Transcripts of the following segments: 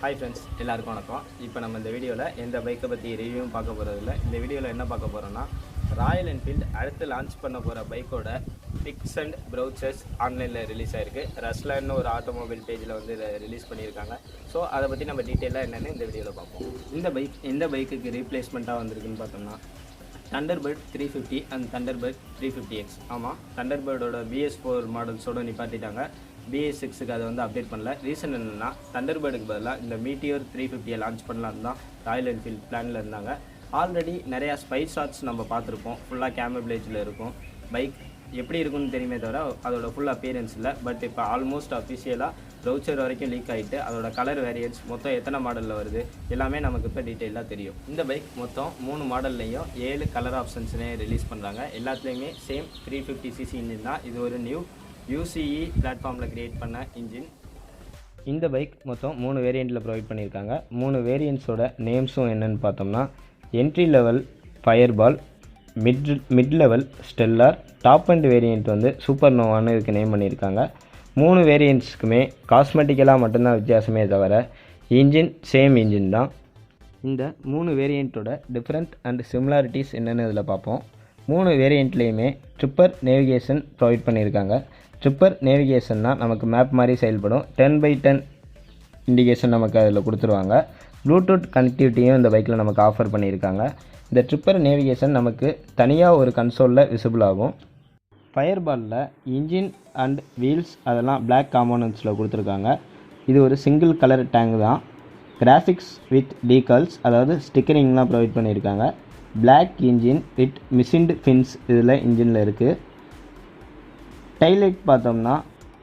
Hi friends, எல்லாருக்கும் வணக்கம். இப்போ நம்ம இந்த வீடியோவில் எந்த பைக்கை பற்றி ரிவ்யூவும் பார்க்க போகிறதில்ல. இந்த வீடியோவில் என்ன பார்க்க போகிறோன்னா, ராயல் என்ஃபீல்டு அடுத்து லான்ச் பண்ண போகிற பைக்கோட பிக்ஸ் அண்ட் ப்ரௌச்சர்ஸ் ஆன்லைனில் ரிலீஸ் ஆகிருக்கு. ரஸ்லன்னு ஒரு ஆட்டோமொபைல் பேஜில் வந்து இதை ரிலீஸ் பண்ணியிருக்காங்க. ஸோ அதை பற்றி நம்ம டீட்டெயிலாக என்னென்னு இந்த வீடியோவில் பார்ப்போம். இந்த பைக்குக்கு ரீப்ளேஸ்மெண்ட்டாக வந்திருக்குன்னு பார்த்தோம்னா thunderbird 350 and thunderbird 350X. ஆமாம், thunderbirdோட BS4 மாடல்ஸோடு நிப்பாட்டிட்டாங்க. BS6க்கு அதை வந்து அப்டேட் பண்ணல. ரீசன் என்னென்னா, thunderbirdக்கு பதிலாக இந்த Meteor 350 லான்ச் பண்ணலான்னு தான் ராயல் என்ஃபீல்டு பிளானில் இருந்தாங்க. ஆல்ரெடி நிறையா ஸ்பை ஷாட்ஸ் நம்ம பார்த்துருப்போம். ஃபுல்லாக கேமப்ளேஜில் இருக்கும். பைக் எப்படி இருக்குன்னு தெரியுமே தவிர அதோட ஃபுல் அப்பியரன்ஸ் இல்லை. பட் இப்போ ஆல்மோஸ்ட் அஃபிஷியலாக ப்ரௌச்சர் வரைக்கும் லீக் ஆகிட்டு அதோட கலர் வேரியன்ட்ஸ் மொத்தம் எத்தனை மாடலில் வருது எல்லாமே நமக்கு இப்போ டீட்டெயிலாக தெரியும். இந்த பைக் மொத்தம் 3 மாடல்லையும் 7 கலர் ஆப்ஷன்ஸ்னே ரிலீஸ் பண்ணுறாங்க. எல்லாத்துலேயுமே சேம் 350cc இன்ஜின் தான். இது ஒரு நியூ UCE பிளாட்ஃபார்மில் க்ரியேட் பண்ண இன்ஜின். இந்த பைக் மொத்தம் 3 வேரியண்ட்டில் ப்ரொவைட் பண்ணியிருக்காங்க. 3 வேரியண்ட்ஸோட நேம்ஸும் என்னென்னு பார்த்தோம்னா, entry level fireball, mid level stellar, top and variant வந்து சூப்பர் நோவான்னு இதுக்கு நேம் பண்ணியிருக்காங்க. 3 வேரியண்ட்ஸுக்குமே காஸ்மெட்டிக்கலாக மட்டும்தான் வித்தியாசமே தவிர இன்ஜின் சேம் இன்ஜின் தான். இந்த 3 வேரியண்ட்டோட டிஃப்ரெண்ட் அண்ட் சிமிலாரிட்டிஸ் என்னென்னு இதில் பார்ப்போம். 3 வேரியண்ட்லேயுமே ட்ரிப்பர் நேவிகேஷன் ப்ரொவைட் பண்ணியிருக்காங்க. ட்ரிப்பர் நேவிகேஷன்னா நமக்கு மேப் மாதிரி செயல்படும். 10/10 இண்டிகேஷன் நமக்கு அதில் கொடுத்துருவாங்க. ப்ளூடூத் கனெக்டிவிட்டியும் இந்த பைக்கில் நமக்கு ஆஃபர் பண்ணியிருக்காங்க. இந்த ட்ரிப்பர் நேவிகேஷன் நமக்கு தனியாக ஒரு கன்சோலில் விசிபிள் ஆகும். ஃபயர்பாலில் இன்ஜின் அண்ட் வீல்ஸ் அதெல்லாம் பிளாக் காம்போனன்ட்ஸில் கொடுத்துருக்காங்க. இது ஒரு சிங்கிள் கலர் டேங்க் தான். கிராஃபிக்ஸ் வித் டீகால்ஸ், அதாவது ஸ்டிக்கரிங்லாம் ப்ரொவைட் பண்ணியிருக்காங்க. பிளாக் இன்ஜின் வித் மிஷின்டு ஃபின்ஸ் இதில் இன்ஜினில் இருக்குது. டைலைட் பார்த்தோம்னா,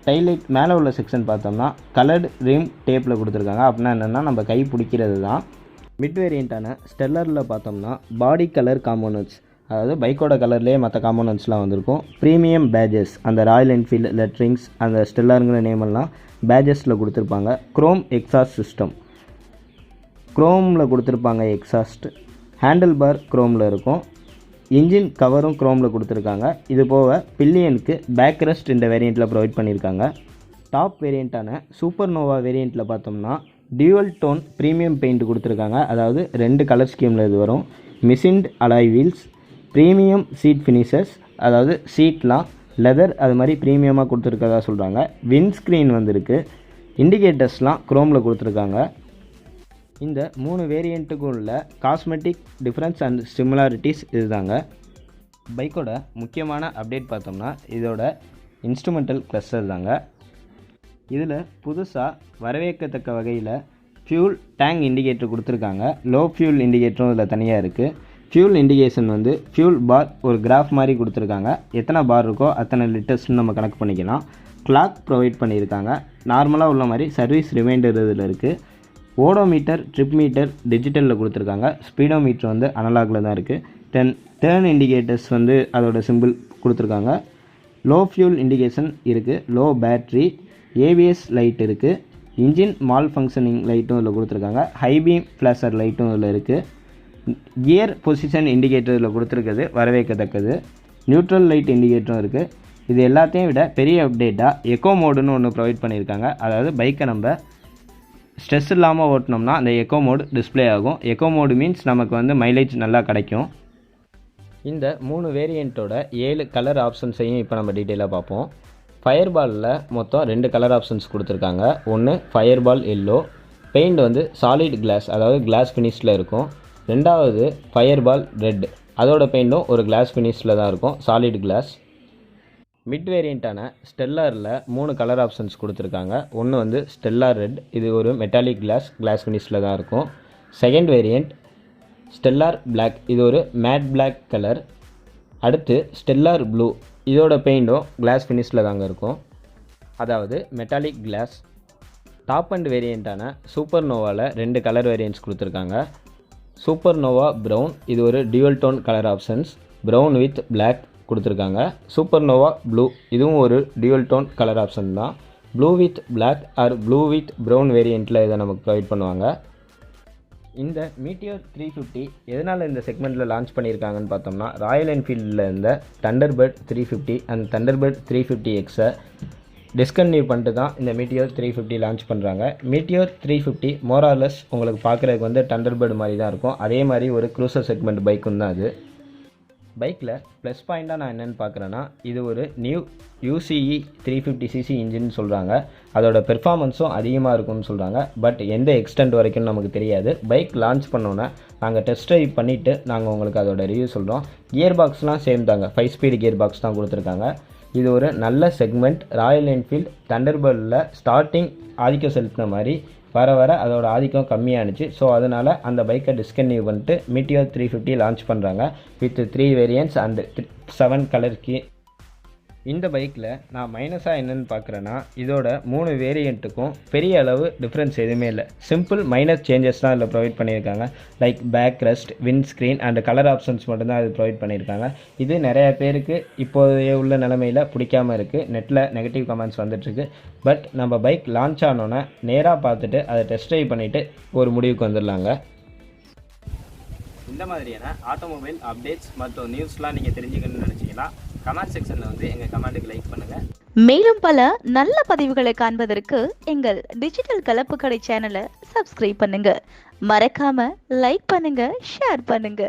டைலைட் மேலே உள்ள செக்ஷன் பார்த்தோம்னா கலர்டு ரிம் டேப்பில் கொடுத்துருக்காங்க. அப்படின்னா என்னென்னா நம்ம கை பிடிக்கிறது தான். மிட் வேரியண்ட்டான ஸ்டெல்லரில் பார்த்தோம்னா பாடி கலர் காம்போனன்ட்ஸ், அதாவது பைக்கோட கலர்லேயே மற்ற காம்போனன்ட்ஸ்லாம் வந்திருக்கும். ப்ரீமியம் பேஜஸ், அந்த ராயல் என்ஃபீல்டு லெட்ரிங்ஸ், அந்த ஸ்டெல்லாருங்கிற நேமெல்லாம் பேஜஸில் கொடுத்துருப்பாங்க. குரோம் எக்ஸாஸ்ட் சிஸ்டம், குரோமில் கொடுத்துருப்பாங்க எக்ஸாஸ்ட். ஹேண்டில் பார் குரோமில் இருக்கும். இன்ஜின் கவரும் குரோமில் கொடுத்துருக்காங்க. இது போக பில்லியனுக்கு பேக் ரெஸ்ட் இந்த வேரியண்ட்டில் ப்ரொவைட் பண்ணியிருக்காங்க. டாப் வேரியண்ட்டான சூப்பர் நோவா வேரியண்ட்டில் பார்த்தோம்னா டியூவல் டோன் ப்ரீமியம் பெயிண்ட் கொடுத்துருக்காங்க. அதாவது 2 கலர் ஸ்கீமில் இது வரும். Machined alloy wheels, premium seat finishers, அதாவது சீட்லாம் லெதர் அது மாதிரி ப்ரீமியமாக கொடுத்துருக்கதா சொல்கிறாங்க. விண்ட்ஸ்க்ரீன் வந்துருக்கு. இண்டிகேட்டர்ஸ்லாம் குரோமில் கொடுத்துருக்காங்க. இந்த 3 வேரியண்ட்டுக்கும் உள்ள காஸ்மெட்டிக் டிஃப்ரென்ஸ் அண்ட் சிமிலாரிட்டிஸ் இதுதாங்க. பைக்கோட முக்கியமான அப்டேட் பார்த்தோம்னா இதோட இன்ஸ்ட்ருமெண்டல் கிளஸ்டர் தாங்க. இதில் புதுசாக வரவேற்கத்தக்க வகையில் ஃபியூல் டேங்க் இண்டிகேட்டர் கொடுத்துருக்காங்க. லோ ஃபியூல் இண்டிகேட்டரும் இதில் தனியாக இருக்குது. ஃபியூல் இண்டிகேஷன் வந்து ஃபியூல் பார் ஒரு கிராஃப் மாதிரி கொடுத்துருக்காங்க. எத்தனை பார் இருக்கோ அத்தனை லிட்டர்ஸ்னு நம்ம கணக்கு பண்ணிக்கலாம். கிளாக் ப்ரொவைட் பண்ணியிருக்காங்க. நார்மலாக உள்ள மாதிரி சர்வீஸ் ரிமைண்டர் இதில் இருக்குது. ஓடோமீட்டர், ட்ரிப் மீட்டர் டிஜிட்டலில் கொடுத்துருக்காங்க. ஸ்பீடோமீட்டர் வந்து அனலாகில் தான் இருக்குது. டேர்ன் இண்டிகேட்டர்ஸ் வந்து அதோட சிம்பிள் கொடுத்துருக்காங்க. லோ ஃபியூல் இண்டிகேஷன் இருக்குது. லோ பேட்ரி, ஏபிஎஸ் லைட் இருக்குது. இன்ஜின் மால் ஃபங்க்ஷனிங் லைட்டும் இதில் கொடுத்துருக்காங்க. ஹை பீம் ஃப்ளாஷர் லைட்டும் இதில் இருக்குது. கியர் பொசிஷன் இண்டிகேட்டர் இதில் கொடுத்துருக்குது, வரவேற்கத்தக்கது. நியூட்ரல் லைட் இண்டிகேட்டரும் இருக்குது. இது எல்லாத்தையும் விட பெரிய அப்டேட்டாக எக்கோ மோடுன்னு ஒன்று ப்ரொவைட் பண்ணியிருக்காங்க. அதாவது பைக்கை நம்ம ஸ்ட்ரெஸ் இல்லாமல் ஓட்டினோம்னா அந்த எக்கோ மோடு டிஸ்பிளே ஆகும். எக்கோ மோடு மீன்ஸ் நமக்கு வந்து மைலேஜ் நல்லா கிடைக்கும். இந்த 3 வேரியண்ட்டோட 7 கலர் ஆப்ஷன்ஸையும் இப்போ நம்ம டீட்டெயிலாக பார்ப்போம். ஃபயர்பாலில் மொத்தம் 2 கலர் ஆப்ஷன்ஸ் கொடுத்துருக்காங்க. ஒன்று ஃபயர்பால் எல்லோ, பெயிண்ட் வந்து சாலிட் கிளாஸ், அதாவது கிளாஸ் ஃபினிஷில் இருக்கும். ரெண்டாவது ஃபயர்பால் ரெட், அதோட பெயிண்ட்டும் ஒரு கிளாஸ் ஃபினிஷில் தான் இருக்கும், சாலிட் கிளாஸ். மிட் வேரியண்ட்டான ஸ்டெல்லாரில் 3 கலர் ஆப்ஷன்ஸ் கொடுத்துருக்காங்க. ஒன்று வந்து ஸ்டெல்லார் ரெட், இது ஒரு மெட்டாலிக் கிளாஸ் ஃபினிஷில் தான் இருக்கும். செகண்ட் வேரியண்ட் ஸ்டெல்லார் பிளாக், இது ஒரு மேட் பிளாக் கலர். அடுத்து ஸ்டெல்லார் ப்ளூ, இதோட பெயிண்டும் கிளாஸ் ஃபினிஷில் தாங்க இருக்கும், அதாவது மெட்டாலிக் கிளாஸ். டாப் அண்ட் வேரியண்ட்டான சூப்பர் நோவாவில் 2 கலர் வேரியண்ட்ஸ் கொடுத்துருக்காங்க. சூப்பர் நோவா ப்ரௌன், இது ஒரு dual tone colour options. Brown with black கொடுத்துருக்காங்க. சூப்பர் நோவா ப்ளூ, இதுவும் ஒரு டியூவல் டோன் கலர் ஆப்ஷன் தான். Blue with black or blue with brown வேரியண்ட்டில் இதை நமக்கு ப்ரொவைட் பண்ணுவாங்க. இந்த மீட்டியோர் 350 எதனால் இந்த செக்மெண்ட்டில் லான்ச் பண்ணியிருக்காங்கன்னு பார்த்தோம்னா, ராயல் என்ஃபீல்டில் இருந்த thunderbird 350 அண்ட் thunderbird 350Xஐ டிஸ்கன்டினியூ பண்ணிட்டு தான் இந்த மீட்டியோர் 350 லான்ச் பண்ணுறாங்க. மீட்டியோர் 350 மோரார்லெஸ் உங்களுக்கு பார்க்குறதுக்கு வந்து தண்டர்பர்ட் மாதிரி தான் இருக்கும். அதே மாதிரி ஒரு க்ரூசர் செக்மெண்ட் பைக்கும் தான் அது. பைக்கில் ப்ளஸ் பாயிண்ட்டாக நான் என்னென்னு பார்க்குறேன்னா, இது ஒரு நியூ UCE 350cc இன்ஜின்னு சொல்கிறாங்க. அதோட பெர்ஃபார்மன்ஸும் அதிகமாக இருக்கும்னு சொல்கிறாங்க. பட் எந்த எக்ஸ்டெண்ட் வரைக்கும் நமக்கு தெரியாது. பைக் லான்ச் பண்ணோன்னே நாங்கள் டெஸ்ட் ட்ரைவ் பண்ணிவிட்டு நாங்கள் உங்களுக்கு அதோட ரிவ்யூ சொல்கிறோம். கியர் பாக்ஸ்லாம் சேம் தாங்க, 5 ஸ்பீடு கியர் பாக்ஸ் தான் கொடுத்துருக்காங்க. இது ஒரு நல்ல செக்மெண்ட். ராயல் என்ஃபீல்ட் தண்டர்பர்டில் ஸ்டார்டிங் ஆதிக்கம் செலுத்தின மாதிரி வர வர அதோட ஆதிக்கம் கம்மியானுச்சு. ஸோ அதனால் அந்த பைக்கை டிஸ்கன்டினியூ பண்ணிட்டு மீட்டியோர் 350 லான்ச் பண்ணுறாங்க வித் 3 வேரியன்ட்ஸ் அண்ட் 7 கலர் கீ. இந்த பைக்கில் நான் மைனஸாக என்னென்னு பார்க்குறேன்னா, இதோட 3 வேரியண்ட்டுக்கும் பெரிய அளவு டிஃப்ரென்ஸ் எதுவுமே இல்லை. சிம்பிள் மைனர் சேஞ்சஸ் தான் இதில் ப்ரொவைட் பண்ணியிருக்காங்க. Like back rest, wind screen and colour options மட்டும்தான் இது ப்ரொவைட் பண்ணியிருக்காங்க. இது நிறையா பேருக்கு இப்போதைய உள்ள நிலமையில் பிடிக்காமல் இருக்குது. நெட்டில் நெகட்டிவ் கமெண்ட்ஸ் வந்துட்டுருக்கு. பட் நம்ம பைக் லான்ச் ஆனோன்னே நேராக பார்த்துட்டு அதை டெஸ்ட் ட்ரைவ் பண்ணிவிட்டு ஒரு முடிவுக்கு வந்துடலாங்க. இந்த மாதிரியான ஆட்டோமொபைல் அப்டேட்ஸ் மற்றும் நியூஸ்லாம் நீங்கள் தெரிஞ்சுக்கணும்னு நினச்சிங்கன்னா கமெண்ட் செக்ஷனில் வந்து எங்கள் கமெண்ட்டுக்கு லைக் பண்ணுங்கள். மேலும் பல நல்ல பதிவுகளை காண்பதற்கு எங்கள் டிஜிட்டல் கலப்பு கடை சேனலை சப்ஸ்கிரைப் பண்ணுங்க. மறக்காம லைக் பண்ணுங்க, ஷேர் பண்ணுங்க.